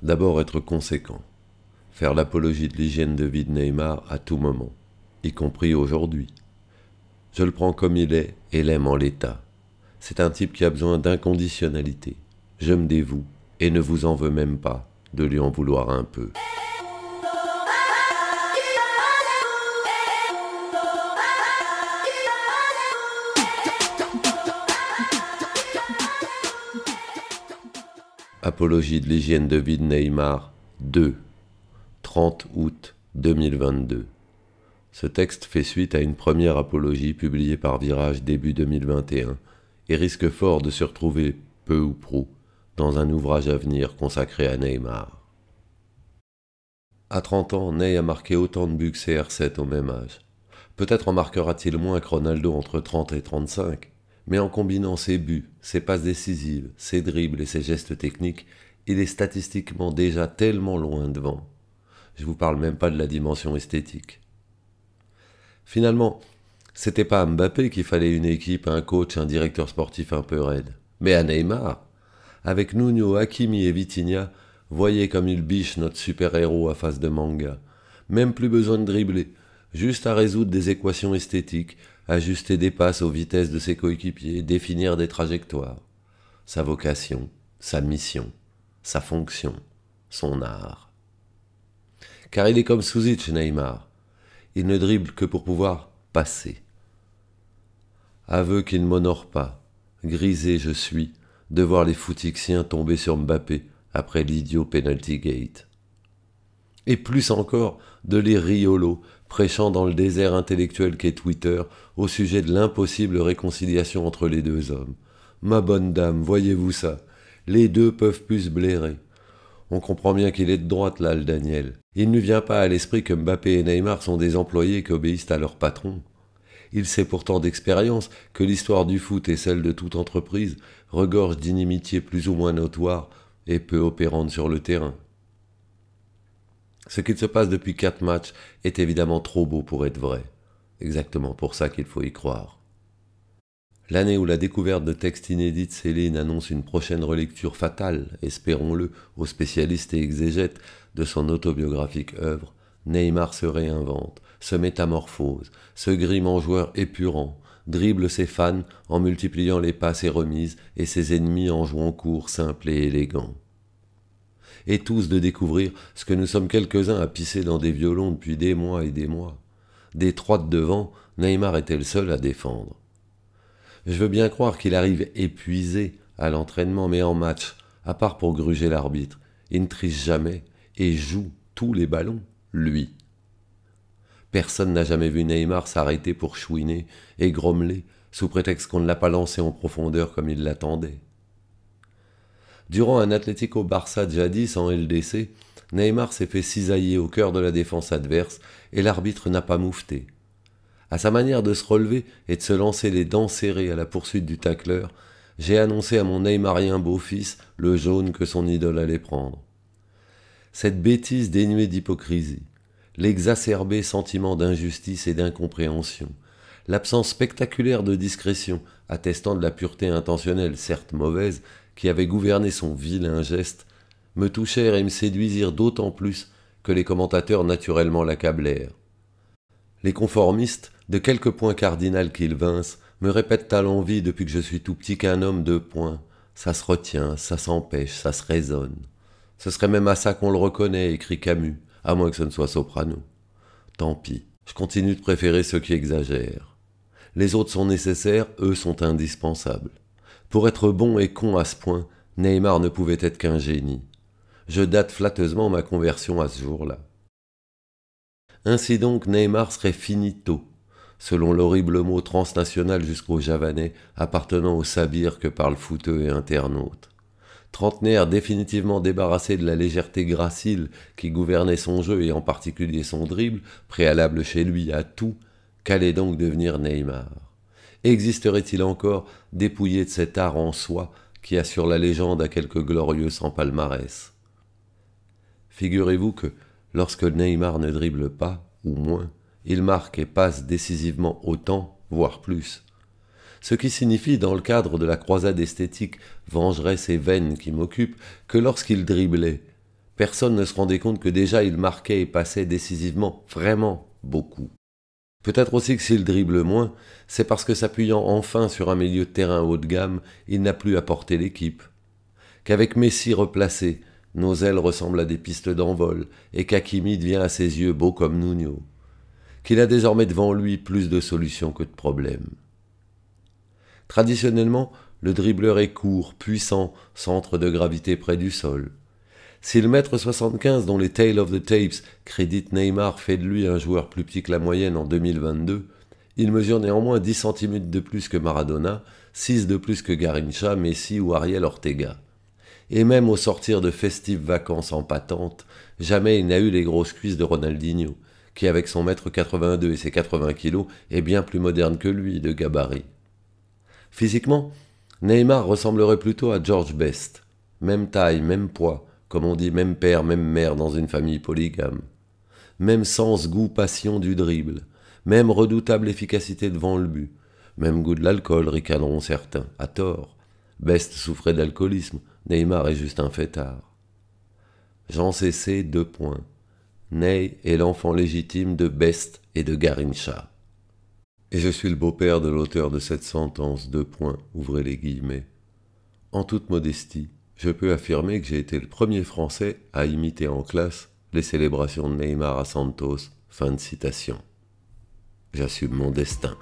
D'abord être conséquent, faire l'apologie de l'hygiène de vie de Neymar à tout moment, y compris aujourd'hui. Je le prends comme il est et l'aime en l'état. C'est un type qui a besoin d'inconditionnalité. Je me dévoue et ne vous en veux même pas de lui en vouloir un peu. Apologie de l'hygiène de vie de Neymar 2, 30 août 2022. Ce texte fait suite à une première apologie publiée par Virage début 2021 et risque fort de se retrouver, peu ou prou, dans un ouvrage à venir consacré à Neymar. À 30 ans, Ney a marqué autant de buts que CR7 au même âge. Peut-être en marquera-t-il moins que Ronaldo entre 30 et 35, mais en combinant ses buts, ses passes décisives, ses dribbles et ses gestes techniques, il est statistiquement déjà tellement loin devant. Je vous parle même pas de la dimension esthétique. Finalement, c'était pas à Mbappé qu'il fallait une équipe, un coach, un directeur sportif un peu raide, mais à Neymar. Avec Nuno, Hakimi et Vitinha, voyez comme il biche notre super-héros à face de manga. Même plus besoin de dribbler, juste à résoudre des équations esthétiques, ajuster des passes aux vitesses de ses coéquipiers, définir des trajectoires. Sa vocation, sa mission, sa fonction, son art. Car il est comme Suzic, Neymar. Il ne dribble que pour pouvoir passer. Aveu qu'il ne m'honore pas. Grisé je suis de voir les foutixiens tomber sur Mbappé après l'idiot penalty gate. Et plus encore de lire Riolo prêchant dans le désert intellectuel qu'est Twitter au sujet de l'impossible réconciliation entre les deux hommes. Ma bonne dame, voyez-vous ça? Les deux peuvent plus se blairer. On comprend bien qu'il est de droite là, le Daniel. Il ne lui vient pas à l'esprit que Mbappé et Neymar sont des employés qui obéissent à leur patron. Il sait pourtant d'expérience que l'histoire du foot et celle de toute entreprise regorge d'inimitiés plus ou moins notoires et peu opérantes sur le terrain. Ce qu'il se passe depuis 4 matchs est évidemment trop beau pour être vrai. Exactement pour ça qu'il faut y croire. L'année où la découverte de textes inédits de Céline annonce une prochaine relecture fatale, espérons-le, aux spécialistes et exégètes de son autobiographique œuvre, Neymar se réinvente, se métamorphose, se grime en joueur épurant, dribble ses fans en multipliant les passes et remises et ses ennemis en jouant court, simple et élégant. Et tous de découvrir ce que nous sommes quelques-uns à pisser dans des violons depuis des mois et des mois. Des trois de devant, Neymar était le seul à défendre. Je veux bien croire qu'il arrive épuisé à l'entraînement, mais en match, à part pour gruger l'arbitre, il ne triche jamais et joue tous les ballons, lui. Personne n'a jamais vu Neymar s'arrêter pour chouiner et grommeler sous prétexte qu'on ne l'a pas lancé en profondeur comme il l'attendait. Durant un Atlético Barça jadis en LDC, Neymar s'est fait cisailler au cœur de la défense adverse et l'arbitre n'a pas moufté. À sa manière de se relever et de se lancer les dents serrées à la poursuite du tacleur, j'ai annoncé à mon Neymarien beau-fils le jaune que son idole allait prendre. Cette bêtise dénuée d'hypocrisie, l'exacerbé sentiment d'injustice et d'incompréhension, l'absence spectaculaire de discrétion attestant de la pureté intentionnelle, certes mauvaise, qui avait gouverné son vilain geste, me touchèrent et me séduisirent d'autant plus que les commentateurs naturellement l'accablèrent. Les conformistes, de quelque point cardinal qu'ils vinssent, me répètent à l'envi depuis que je suis tout petit qu'un homme de point, ça se retient, ça s'empêche, ça se raisonne. Ce serait même à ça qu'on le reconnaît, écrit Camus, à moins que ce ne soit Soprano. Tant pis, je continue de préférer ceux qui exagèrent. Les autres sont nécessaires, eux sont indispensables. Pour être bon et con à ce point, Neymar ne pouvait être qu'un génie. Je date flatteusement ma conversion à ce jour-là. Ainsi donc, Neymar serait finito, selon l'horrible mot transnational jusqu'au javanais appartenant au sabir que parlent footeux et internautes. Trentenaire définitivement débarrassé de la légèreté gracile qui gouvernait son jeu et en particulier son dribble, préalable chez lui à tout, qu'allait donc devenir Neymar? Existerait-il encore dépouillé de cet art en soi qui assure la légende à quelques glorieux sans palmarès? Figurez-vous que, lorsque Neymar ne dribble pas, ou moins, il marque et passe décisivement autant, voire plus. Ce qui signifie, dans le cadre de la croisade esthétique vengerait ces veines qui m'occupent, que lorsqu'il driblait, Personne ne se rendait compte que déjà il marquait et passait décisivement, vraiment beaucoup. Peut-être aussi que s'il dribble moins, c'est parce que s'appuyant enfin sur un milieu de terrain haut de gamme, il n'a plus à porter l'équipe. Qu'avec Messi replacé, nos ailes ressemblent à des pistes d'envol et qu'Hakimi devient à ses yeux beau comme Nuno. Qu'il a désormais devant lui plus de solutions que de problèmes. Traditionnellement, le dribbleur est court, puissant, centre de gravité près du sol. Si le mètre 75 dont les Tale of the Tapes créditent Neymar fait de lui un joueur plus petit que la moyenne en 2022, il mesure néanmoins 10 cm de plus que Maradona, 6 de plus que Garrincha, Messi ou Ariel Ortega. Et même au sortir de festives vacances en patente, jamais il n'a eu les grosses cuisses de Ronaldinho, qui avec son mètre 82 et ses 80 kilos est bien plus moderne que lui de gabarit. Physiquement, Neymar ressemblerait plutôt à George Best. Même taille, même poids, comme on dit même père, même mère dans une famille polygame. Même sens, goût, passion du dribble. Même redoutable efficacité devant le but. Même goût de l'alcool, ricaneront certains, à tort. Best souffrait d'alcoolisme, Neymar est juste un fêtard. Jean Cessé, 2 points. Ney est l'enfant légitime de Best et de Garrincha. Et je suis le beau-père de l'auteur de cette sentence, 2 points, ouvrez les guillemets. En toute modestie, je peux affirmer que j'ai été le premier Français à imiter en classe les célébrations de Neymar à Santos. Fin de citation. J'assume mon destin.